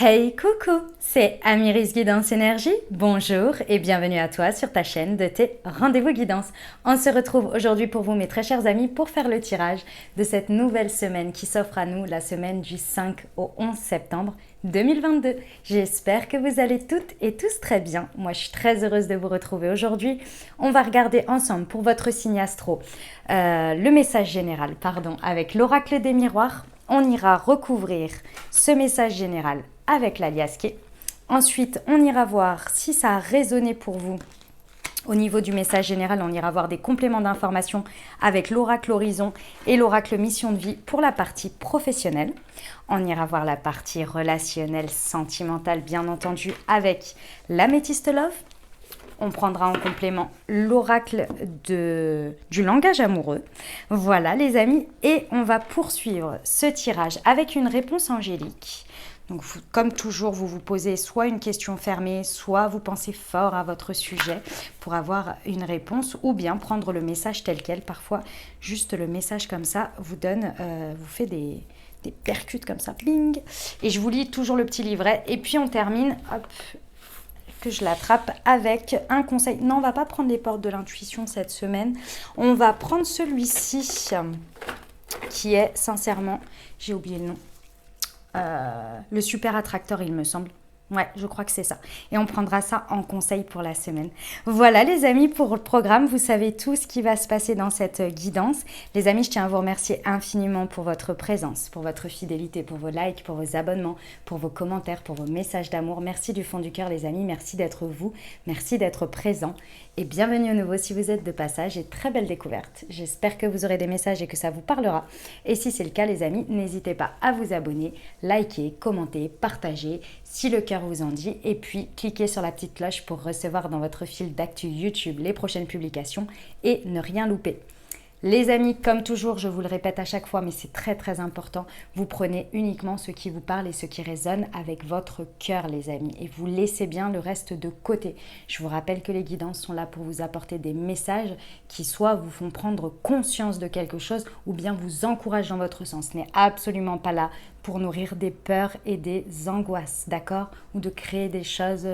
Hey coucou, c'est Amiris Guidance Énergie. Bonjour et bienvenue à toi sur ta chaîne de tes rendez-vous guidance. On se retrouve aujourd'hui pour vous mes très chers amis pour faire le tirage de cette nouvelle semaine qui s'offre à nous, la semaine du 5 au 11 septembre 2022. J'espère que vous allez toutes et tous très bien. Moi je suis très heureuse de vous retrouver aujourd'hui. On va regarder ensemble pour votre signe astro le message général, avec l'oracle des miroirs. On ira recouvrir ce message général avec l'aliasqué. Ensuite, on ira voir si ça a résonné pour vous. Au niveau du message général, on ira voir des compléments d'informations avec l'oracle horizon et l'oracle mission de vie pour la partie professionnelle. On ira voir la partie relationnelle, sentimentale, bien entendu, avec l'améthyste love. On prendra en complément l'oracle du langage amoureux. Voilà les amis, et on va poursuivre ce tirage avec une réponse angélique. Donc, comme toujours, vous vous posez soit une question fermée, soit vous pensez fort à votre sujet pour avoir une réponse, ou bien prendre le message tel quel. Parfois, juste le message comme ça vous donne, vous fait des percutes comme ça, bling. Et je vous lis toujours le petit livret. Et puis on termine, hop, que je l'attrape avec un conseil. Non, on va pas prendre les portes de l'intuition cette semaine. On va prendre celui-ci qui est sincèrement, j'ai oublié le nom. Le super attracteur, il me semble. Ouais, je crois que c'est ça. Et on prendra ça en conseil pour la semaine. Voilà les amis pour le programme. Vous savez tout ce qui va se passer dans cette guidance. Les amis, je tiens à vous remercier infiniment pour votre présence, pour votre fidélité, pour vos likes, pour vos abonnements, pour vos commentaires, pour vos messages d'amour. Merci du fond du cœur les amis. Merci d'être vous. Merci d'être présent. Et bienvenue à nouveau si vous êtes de passage et très belle découverte. J'espère que vous aurez des messages et que ça vous parlera. Et si c'est le cas les amis, n'hésitez pas à vous abonner, liker, commenter, partager si le cœur vous en dit. Et puis cliquez sur la petite cloche pour recevoir dans votre fil d'actu YouTube les prochaines publications et ne rien louper. Les amis, comme toujours, je vous le répète à chaque fois, mais c'est très très important, vous prenez uniquement ce qui vous parle et ce qui résonne avec votre cœur, les amis. Et vous laissez bien le reste de côté. Je vous rappelle que les guidances sont là pour vous apporter des messages qui soit vous font prendre conscience de quelque chose ou bien vous encouragent dans votre sens. Ce n'est absolument pas là pour nourrir des peurs et des angoisses, d'accord? Ou de créer des choses...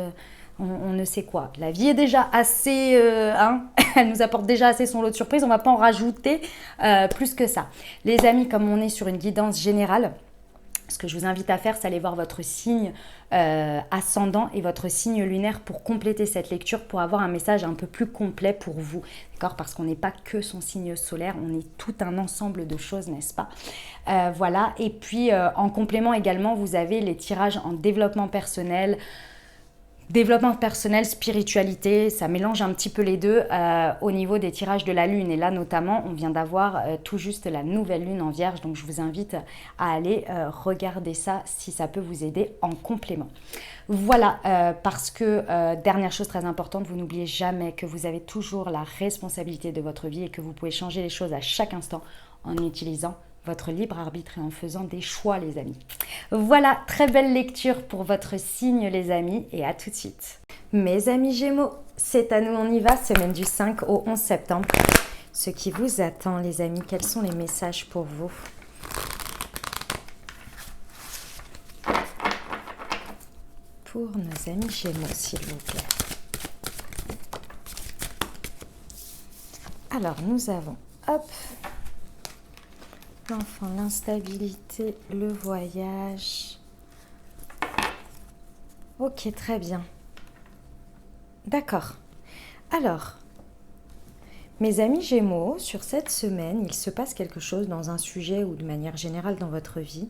On ne sait quoi. La vie est déjà assez... elle nous apporte déjà assez son lot de surprises. On ne va pas en rajouter plus que ça. Les amis, comme on est sur une guidance générale, ce que je vous invite à faire, c'est aller voir votre signe ascendant et votre signe lunaire pour compléter cette lecture, pour avoir un message un peu plus complet pour vous. D'accord? Parce qu'on n'est pas que son signe solaire, on est tout un ensemble de choses, n'est-ce pas? Voilà. Et puis, en complément également, vous avez les tirages en développement personnel, spiritualité, ça mélange un petit peu les deux au niveau des tirages de la lune. Et là notamment, on vient d'avoir tout juste la nouvelle lune en vierge. Donc je vous invite à aller regarder ça si ça peut vous aider en complément. Voilà, parce que dernière chose très importante, vous n'oubliez jamais que vous avez toujours la responsabilité de votre vie et que vous pouvez changer les choses à chaque instant en utilisant votre libre arbitre et en faisant des choix les amis. Voilà, très belle lecture pour votre signe les amis et à tout de suite. Mes amis Gémeaux, c'est à nous, on y va, semaine du 5 au 11 septembre. Ce qui vous attend les amis, quels sont les messages pour vous? Pour nos amis Gémeaux, s'il vous plaît. Alors, nous avons, hop, l'enfant, l'instabilité, le voyage. Ok, très bien. D'accord. Alors, mes amis Gémeaux, sur cette semaine, il se passe quelque chose dans un sujet ou de manière générale dans votre vie.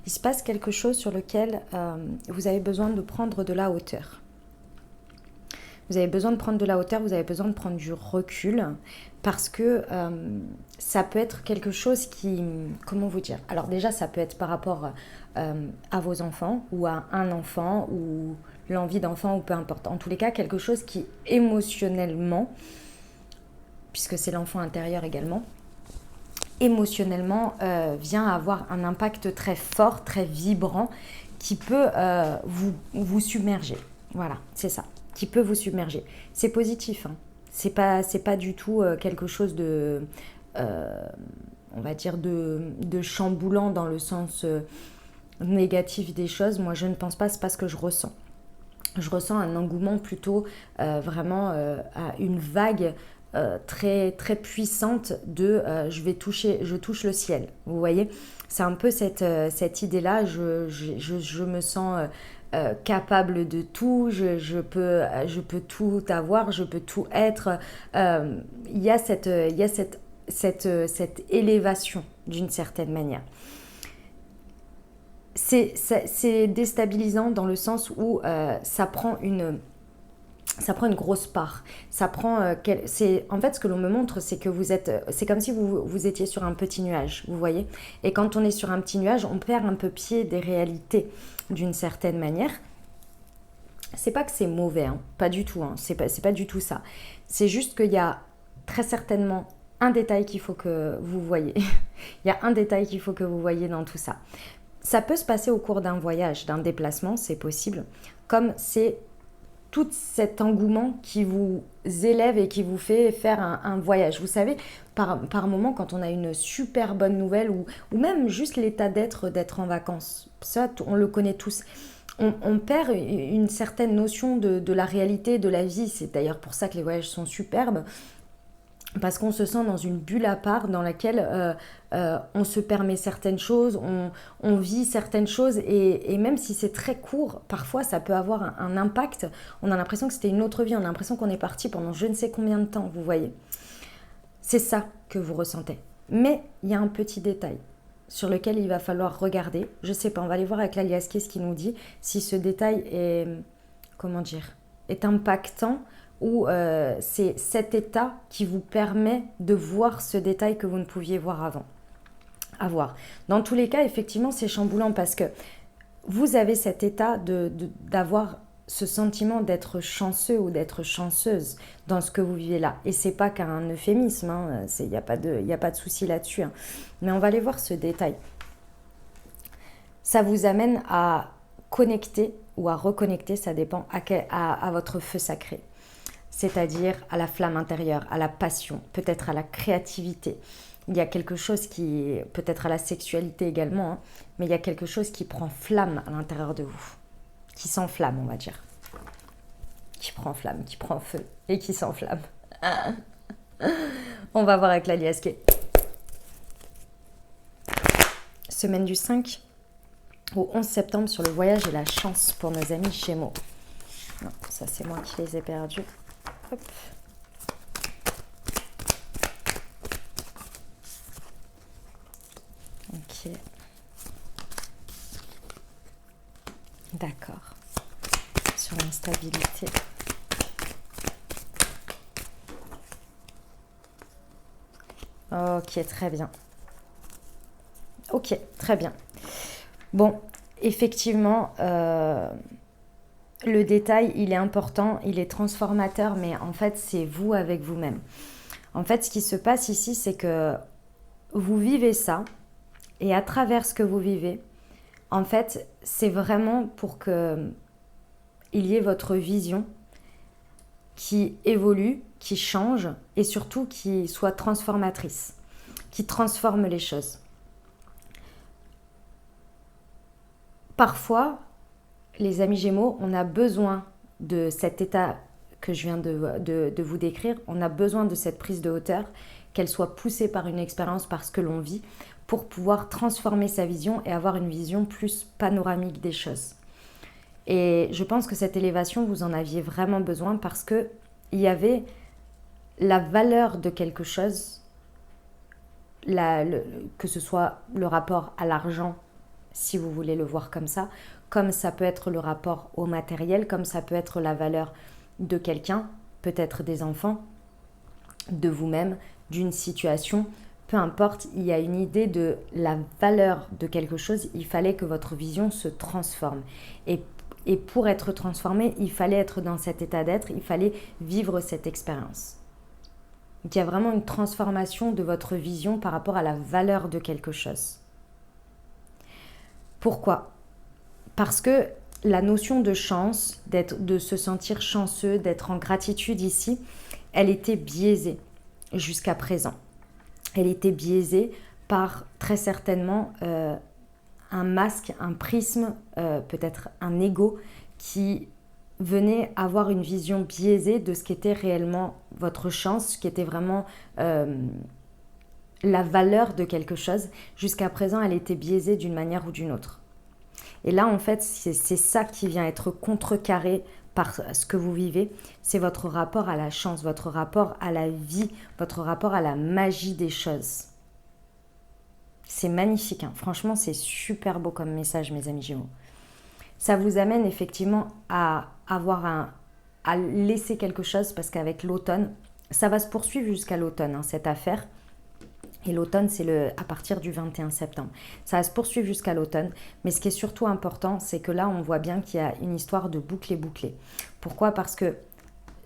Il se passe quelque chose sur lequel vous avez besoin de prendre de la hauteur. Vous avez besoin de prendre de la hauteur, vous avez besoin de prendre du recul parce que ça peut être quelque chose qui... Comment vous dire? Alors déjà, ça peut être par rapport à vos enfants ou à un enfant ou l'envie d'enfant ou peu importe. En tous les cas, quelque chose qui émotionnellement, puisque c'est l'enfant intérieur également, émotionnellement vient avoir un impact très fort, très vibrant qui peut vous submerger. Voilà, c'est ça. Qui peut vous submerger. C'est positif, hein. C'est pas du tout quelque chose de, on va dire, de chamboulant dans le sens négatif des choses, moi je ne pense pas, c'est pas ce que je ressens. Je ressens un engouement plutôt vraiment à une vague très, très puissante de je touche le ciel. Vous voyez, c'est un peu cette idée-là. Je me sens capable de tout, je peux tout avoir, je peux tout être. Il y a cette élévation d'une certaine manière. C'est déstabilisant dans le sens où ça prend une grosse part. En fait, ce que l'on me montre, c'est que c'est comme si vous étiez sur un petit nuage, vous voyez. Et quand on est sur un petit nuage, on perd un peu pied des réalités d'une certaine manière. C'est pas que c'est mauvais, hein, pas du tout, hein, c'est pas du tout ça. C'est juste qu'il y a très certainement un détail qu'il faut que vous voyez. Il y a un détail qu'il faut que vous voyez dans tout ça. Ça peut se passer au cours d'un voyage, d'un déplacement, c'est possible, comme c'est tout cet engouement qui vous élève et qui vous fait faire un voyage. Vous savez, par moment, quand on a une super bonne nouvelle ou même juste l'état d'être en vacances, ça, on le connaît tous. On perd une certaine notion de la réalité, de la vie. C'est d'ailleurs pour ça que les voyages sont superbes. Parce qu'on se sent dans une bulle à part dans laquelle on se permet certaines choses, on vit certaines choses et même si c'est très court, parfois ça peut avoir un impact. On a l'impression que c'était une autre vie, on a l'impression qu'on est parti pendant je ne sais combien de temps, vous voyez. C'est ça que vous ressentez. Mais il y a un petit détail sur lequel il va falloir regarder. Je sais pas, on va aller voir avec l'aliasqué ce qu'il nous dit, si ce détail est impactant ou c'est cet état qui vous permet de voir ce détail que vous ne pouviez voir avant. À voir. Dans tous les cas, effectivement, c'est chamboulant parce que vous avez cet état d'avoir ce sentiment d'être chanceux ou d'être chanceuse dans ce que vous vivez là. Et c'est pas qu'un euphémisme, hein, il n'y a pas de souci là-dessus. Hein. Mais on va aller voir ce détail. Ça vous amène à connecter ou à reconnecter, ça dépend, à votre feu sacré. C'est-à-dire à la flamme intérieure, à la passion, peut-être à la créativité. Il y a quelque chose qui, peut-être à la sexualité également, hein, mais il y a quelque chose qui prend flamme à l'intérieur de vous, qui s'enflamme, on va dire. Qui prend flamme, qui prend feu et qui s'enflamme. On va voir avec l'aliasqué. Semaine du 5 au 11 septembre sur le voyage et la chance pour nos amis Gémeaux. Non, ça c'est moi qui les ai perdus. Hop. Ok. D'accord. Sur l'instabilité. Ok, très bien. Ok, très bien. Bon, effectivement, le détail, il est important, il est transformateur, mais en fait, c'est vous avec vous-même. En fait, ce qui se passe ici, c'est que vous vivez ça, et à travers ce que vous vivez, en fait, c'est vraiment pour que il y ait votre vision qui évolue, qui change, et surtout qui soit transformatrice, qui transforme les choses. Parfois, les amis Gémeaux, on a besoin de cet état que je viens de vous décrire, on a besoin de cette prise de hauteur, qu'elle soit poussée par une expérience, par ce que l'on vit, pour pouvoir transformer sa vision et avoir une vision plus panoramique des choses. Et je pense que cette élévation, vous en aviez vraiment besoin parce qu'il y avait la valeur de quelque chose, que ce soit le rapport à l'argent, si vous voulez le voir comme ça peut être le rapport au matériel, comme ça peut être la valeur de quelqu'un, peut-être des enfants, de vous-même, d'une situation, peu importe, il y a une idée de la valeur de quelque chose, il fallait que votre vision se transforme. Et pour être transformé, il fallait être dans cet état d'être, il fallait vivre cette expérience. Donc il y a vraiment une transformation de votre vision par rapport à la valeur de quelque chose. Pourquoi ? Parce que la notion de chance, de se sentir chanceux, d'être en gratitude ici, elle était biaisée jusqu'à présent. Elle était biaisée par très certainement un masque, un prisme, peut-être un ego qui venait avoir une vision biaisée de ce qu'était réellement votre chance, ce qui était vraiment la valeur de quelque chose. Jusqu'à présent, elle était biaisée d'une manière ou d'une autre. Et là, en fait, c'est ça qui vient être contrecarré par ce que vous vivez. C'est votre rapport à la chance, votre rapport à la vie, votre rapport à la magie des choses. C'est magnifique, hein. Franchement, c'est super beau comme message, mes amis Gémeaux. Ça vous amène effectivement à laisser quelque chose, parce qu'avec l'automne, ça va se poursuivre jusqu'à l'automne, hein, cette affaire. Et l'automne, c'est à partir du 21 septembre. Ça va se poursuivre jusqu'à l'automne. Mais ce qui est surtout important, c'est que là, on voit bien qu'il y a une histoire de boucler. Pourquoi ? Parce que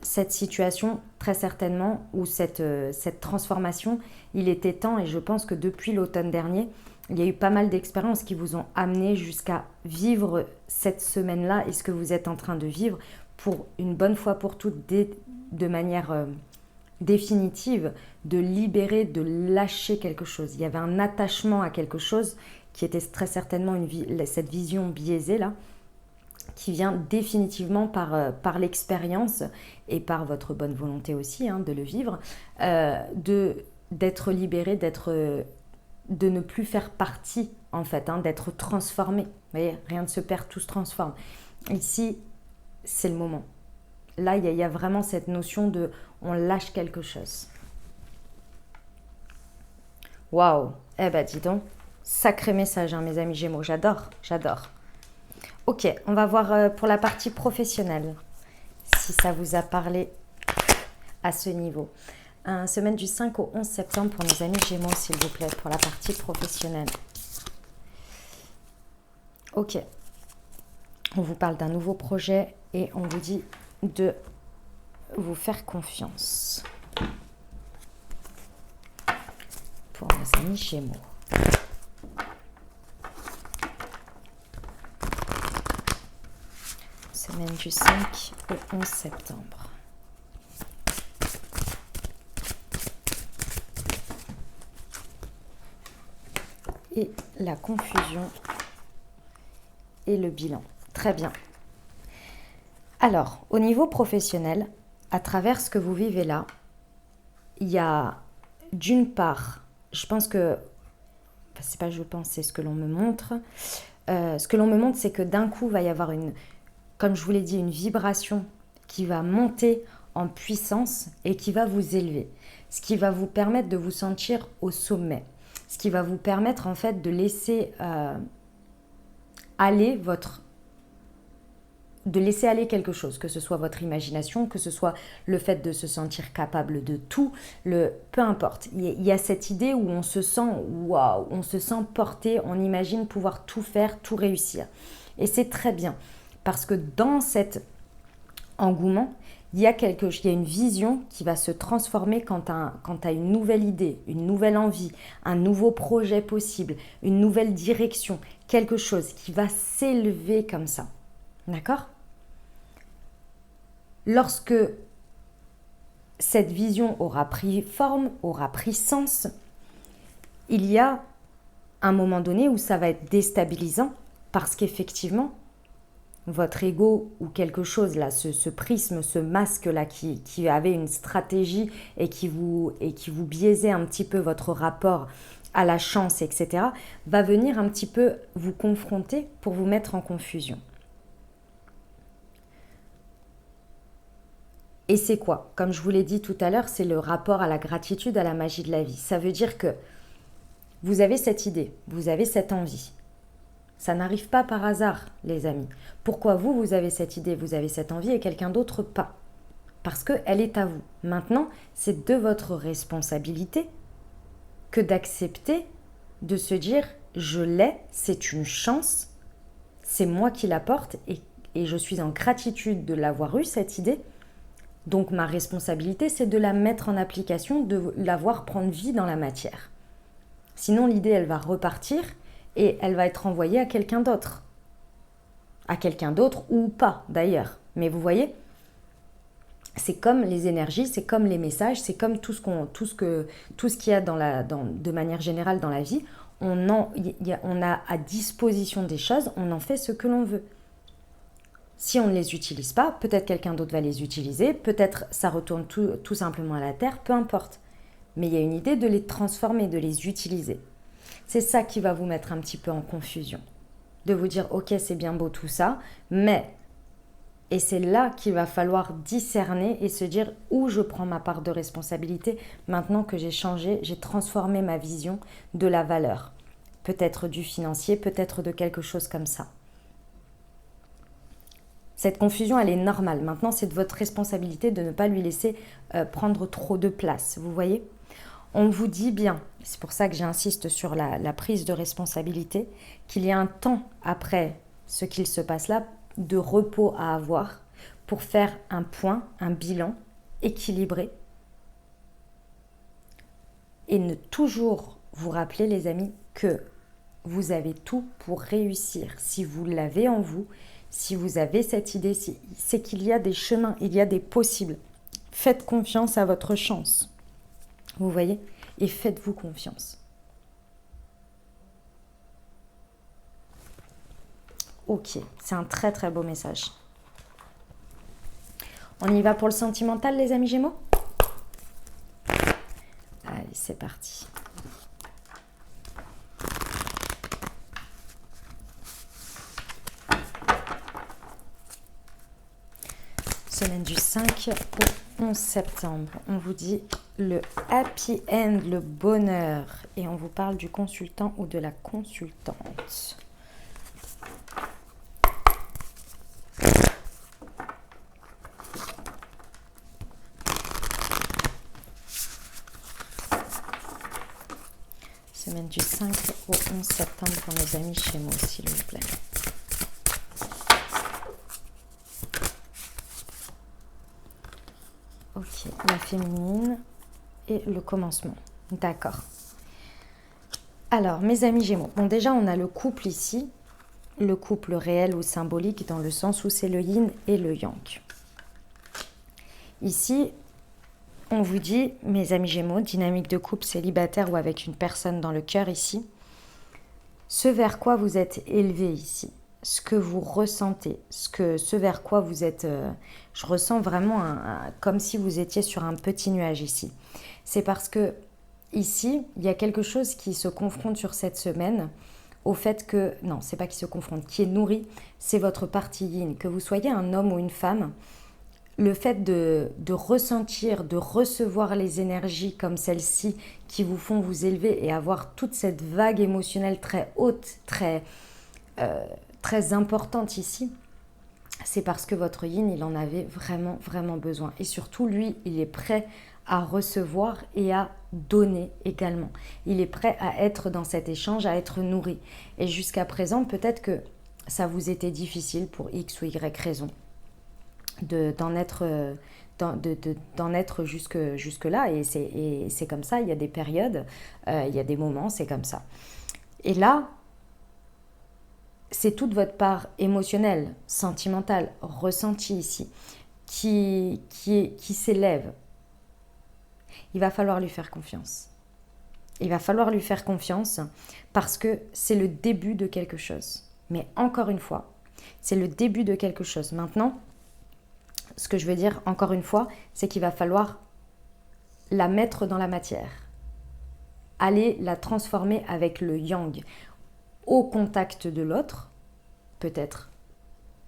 cette situation, très certainement, ou cette transformation, il était temps, et je pense que depuis l'automne dernier, il y a eu pas mal d'expériences qui vous ont amené jusqu'à vivre cette semaine-là et ce que vous êtes en train de vivre pour une bonne fois pour toutes, de manière définitive, de libérer, de lâcher quelque chose. Il y avait un attachement à quelque chose qui était très certainement cette vision biaisée là, qui vient définitivement par l'expérience et par votre bonne volonté aussi, hein, de le vivre, d'être libéré, de ne plus faire partie en fait, hein, d'être transformé. Vous voyez, rien ne se perd, tout se transforme. Ici, c'est le moment. Là, il y a vraiment cette notion de on lâche quelque chose. Waouh! Eh ben, dis donc, sacré message, hein, mes amis Gémeaux. J'adore. Ok, on va voir pour la partie professionnelle, si ça vous a parlé à ce niveau. Semaine du 5 au 11 septembre pour nos amis Gémeaux, s'il vous plaît, pour la partie professionnelle. Ok, on vous parle d'un nouveau projet et on vous dit de vous faire confiance. Pour nos amis Gémeaux. Semaine du 5 au 11 septembre. Et la confusion et le bilan. Très bien. Alors, au niveau professionnel, à travers ce que vous vivez là, il y a d'une part, je pense que, enfin, c'est pas je pense, c'est ce que l'on me montre. Ce que l'on me montre, c'est que d'un coup, il va y avoir comme je vous l'ai dit, une vibration qui va monter en puissance et qui va vous élever. Ce qui va vous permettre de vous sentir au sommet. Ce qui va vous permettre en fait de laisser aller quelque chose, que ce soit votre imagination, que ce soit le fait de se sentir capable de tout, peu importe. Il y a cette idée où on se sent waouh, on se sent porté, on imagine pouvoir tout faire, tout réussir. Et c'est très bien, parce que dans cet engouement, il y a une vision qui va se transformer quand tu as une nouvelle idée, une nouvelle envie, un nouveau projet possible, une nouvelle direction, quelque chose qui va s'élever comme ça. D'accord ? Lorsque cette vision aura pris forme, aura pris sens, il y a un moment donné où ça va être déstabilisant parce qu'effectivement, votre ego ou quelque chose là, ce prisme, ce masque là qui avait une stratégie et qui vous biaisait un petit peu votre rapport à la chance, etc., va venir un petit peu vous confronter pour vous mettre en confusion. Et c'est quoi ? Comme je vous l'ai dit tout à l'heure, c'est le rapport à la gratitude, à la magie de la vie. Ça veut dire que vous avez cette idée, vous avez cette envie. Ça n'arrive pas par hasard, les amis. Pourquoi vous avez cette idée, vous avez cette envie et quelqu'un d'autre pas ? Parce qu'elle est à vous. Maintenant, c'est de votre responsabilité que d'accepter, de se dire « je l'ai, c'est une chance, c'est moi qui la porte et je suis en gratitude de l'avoir eue, cette idée. Donc ma responsabilité, c'est de la mettre en application, de la voir prendre vie dans la matière. Sinon, l'idée, elle va repartir et elle va être envoyée à quelqu'un d'autre. À quelqu'un d'autre ou pas, d'ailleurs. Mais vous voyez, c'est comme les énergies, c'est comme les messages, c'est comme tout ce qu'il y a de manière générale dans la vie. on a à disposition des choses, on en fait ce que l'on veut. Si on ne les utilise pas, peut-être quelqu'un d'autre va les utiliser, peut-être ça retourne tout simplement à la terre, peu importe. Mais il y a une idée de les transformer, de les utiliser. C'est ça qui va vous mettre un petit peu en confusion. De vous dire, ok, c'est bien beau tout ça, mais... Et c'est là qu'il va falloir discerner et se dire où je prends ma part de responsabilité maintenant que j'ai changé, j'ai transformé ma vision de la valeur. Peut-être du financier, peut-être de quelque chose comme ça. Cette confusion, elle est normale. Maintenant, c'est de votre responsabilité de ne pas lui laisser prendre trop de place. Vous voyez ? On vous dit bien, c'est pour ça que j'insiste sur la prise de responsabilité, qu'il y a un temps après ce qu'il se passe là, de repos à avoir pour faire un point, un bilan équilibré et ne toujours vous rappeler les amis que vous avez tout pour réussir. Si vous l'avez en vous, si vous avez cette idée, c'est qu'il y a des chemins, il y a des possibles. Faites confiance à votre chance. Vous voyez ? Et faites-vous confiance. Ok, c'est un très très beau message. On y va pour le sentimental, les amis Gémeaux ? Allez, c'est parti. Semaine du 5 au 11 septembre. On vous dit le happy end, le bonheur. Et on vous parle du consultant ou de la consultante. Semaine du 5 au 11 septembre pour nos amis Gémeaux, s'il vous plaît. Ok, la féminine et le commencement. D'accord. Alors, mes amis Gémeaux. Bon, déjà, on a le couple ici. Le couple réel ou symbolique dans le sens où c'est le yin et le yang. Ici, on vous dit, mes amis Gémeaux, dynamique de couple célibataire ou avec une personne dans le cœur ici, ce vers quoi vous êtes élevé ici, ce que vous ressentez, ce vers quoi vous êtes... je ressens vraiment comme si vous étiez sur un petit nuage ici. C'est parce que ici, il y a quelque chose qui se confronte sur cette semaine au fait que... Non, c'est pas qui se confronte, qui est nourri, c'est votre partie yin. Que vous soyez un homme ou une femme, le fait de ressentir, de recevoir les énergies comme celle-ci qui vous font vous élever et avoir toute cette vague émotionnelle très haute, très importante ici, c'est parce que votre yin, il en avait vraiment, vraiment besoin. Et surtout, lui, il est prêt à recevoir et à donner également. Il est prêt à être dans cet échange, à être nourri. Et jusqu'à présent, peut-être que ça vous était difficile pour X ou Y raison d'en être jusque là, et c'est comme ça. Il y a des périodes, il y a des moments, c'est comme ça. Et là, c'est toute votre part émotionnelle, sentimentale, ressentie ici, qui s'élève. Il va falloir lui faire confiance. Il va falloir lui faire confiance parce que c'est le début de quelque chose. Mais encore une fois, c'est le début de quelque chose. Maintenant, ce que je veux dire, encore une fois, c'est qu'il va falloir la mettre dans la matière. Aller la transformer avec le yang au contact de l'autre, peut-être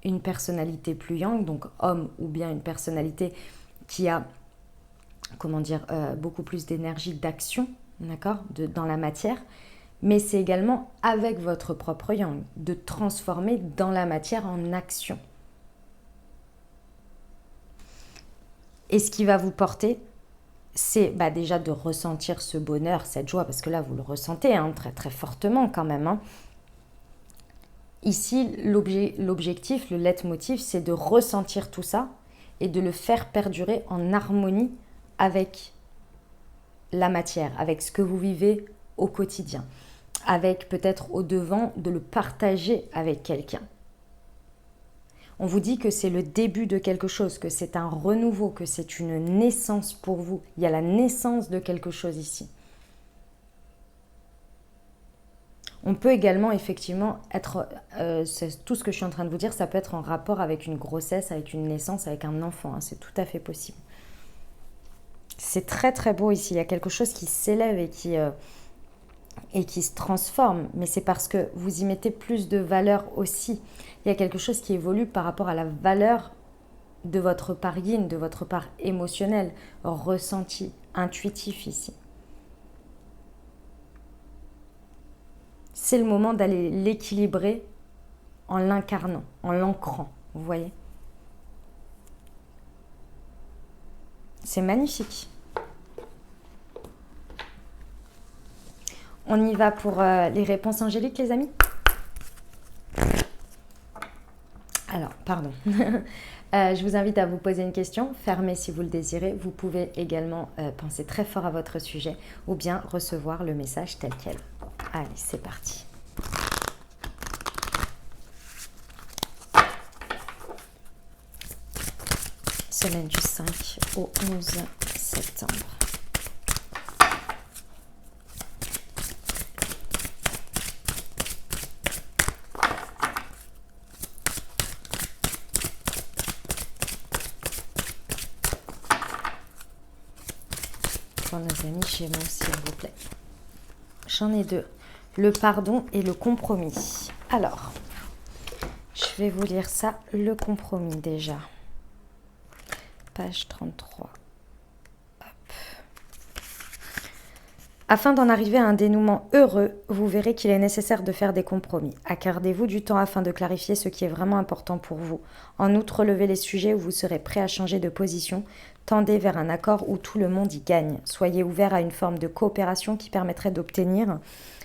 une personnalité plus yang, donc homme, ou bien une personnalité qui a, beaucoup plus d'énergie, d'action, d'accord, dans la matière, mais c'est également avec votre propre yang, de transformer dans la matière en action. Et ce qui va vous porter, c'est déjà de ressentir ce bonheur, cette joie, parce que là, vous le ressentez très, très fortement quand même. Ici, l'objectif, le leitmotiv, c'est de ressentir tout ça et de le faire perdurer en harmonie avec la matière, avec ce que vous vivez au quotidien, avec peut-être au devant de le partager avec quelqu'un. On vous dit que c'est le début de quelque chose, que c'est un renouveau, que c'est une naissance pour vous. Il y a la naissance de quelque chose ici. On peut également effectivement être, tout ce que je suis en train de vous dire, ça peut être en rapport avec une grossesse, avec une naissance, avec un enfant, hein, c'est tout à fait possible. C'est très très beau ici, il y a quelque chose qui s'élève et qui se transforme, mais c'est parce que vous y mettez plus de valeur aussi. Il y a quelque chose qui évolue par rapport à la valeur de votre part yin, de votre part émotionnelle, ressenti, intuitif ici. C'est le moment d'aller l'équilibrer en l'incarnant, en l'ancrant, vous voyez. C'est magnifique. On y va pour les réponses angéliques, les amis? Alors, pardon. Je vous invite à vous poser une question, fermez si vous le désirez. Vous pouvez également penser très fort à votre sujet ou bien recevoir le message tel quel. Allez, c'est parti. Semaine du 5 au 11 septembre. Pour nos amis Gémeaux, s'il vous plaît. J'en ai deux. Le pardon et le compromis. Alors, je vais vous lire ça, le compromis déjà. Page 33. Hop. Afin d'en arriver à un dénouement heureux, vous verrez qu'il est nécessaire de faire des compromis. Accordez-vous du temps afin de clarifier ce qui est vraiment important pour vous. En outre, relevez les sujets où vous serez prêt à changer de position. Tendez vers un accord où tout le monde y gagne. Soyez ouvert à une forme de coopération qui permettrait d'obtenir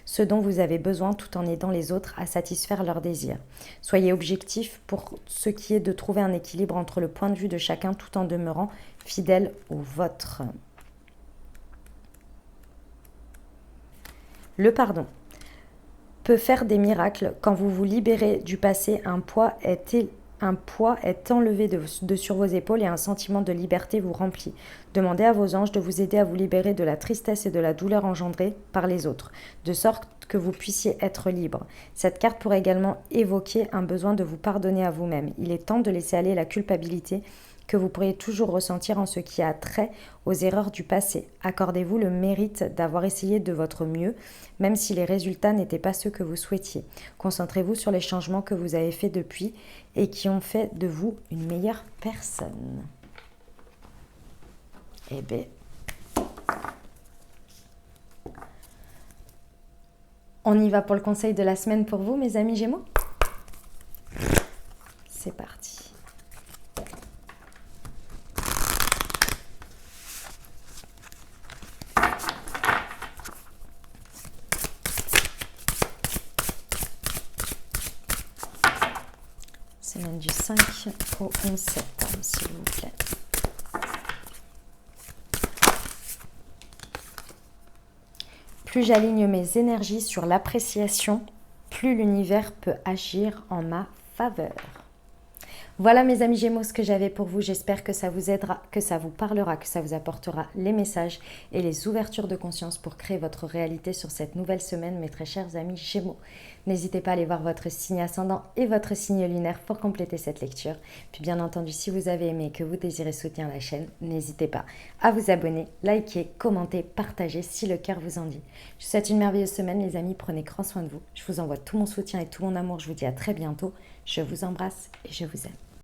ce dont vous avez besoin tout en aidant les autres à satisfaire leurs désirs. Soyez objectif pour ce qui est de trouver un équilibre entre le point de vue de chacun tout en demeurant fidèle au vôtre. Le pardon peut faire des miracles. Quand vous vous libérez du passé, un poids est enlevé de sur vos épaules et un sentiment de liberté vous remplit. Demandez à vos anges de vous aider à vous libérer de la tristesse et de la douleur engendrée par les autres, de sorte que vous puissiez être libre. Cette carte pourrait également évoquer un besoin de vous pardonner à vous-même. Il est temps de laisser aller la culpabilité que vous pourriez toujours ressentir en ce qui a trait aux erreurs du passé. Accordez-vous le mérite d'avoir essayé de votre mieux, même si les résultats n'étaient pas ceux que vous souhaitiez. Concentrez-vous sur les changements que vous avez faits depuis et qui ont fait de vous une meilleure personne. Eh bien, on y va pour le conseil de la semaine pour vous, mes amis Gémeaux? C'est parti. Semaine du 5 au 11 septembre, s'il vous plaît. Plus j'aligne mes énergies sur l'appréciation, plus l'univers peut agir en ma faveur. Voilà mes amis Gémeaux ce que j'avais pour vous. J'espère que ça vous aidera, que ça vous parlera, que ça vous apportera les messages et les ouvertures de conscience pour créer votre réalité sur cette nouvelle semaine, mes très chers amis Gémeaux. N'hésitez pas à aller voir votre signe ascendant et votre signe lunaire pour compléter cette lecture. Puis bien entendu, si vous avez aimé et que vous désirez soutenir la chaîne, n'hésitez pas à vous abonner, liker, commenter, partager si le cœur vous en dit. Je vous souhaite une merveilleuse semaine les amis, prenez grand soin de vous. Je vous envoie tout mon soutien et tout mon amour. Je vous dis à très bientôt. Je vous embrasse et je vous aime.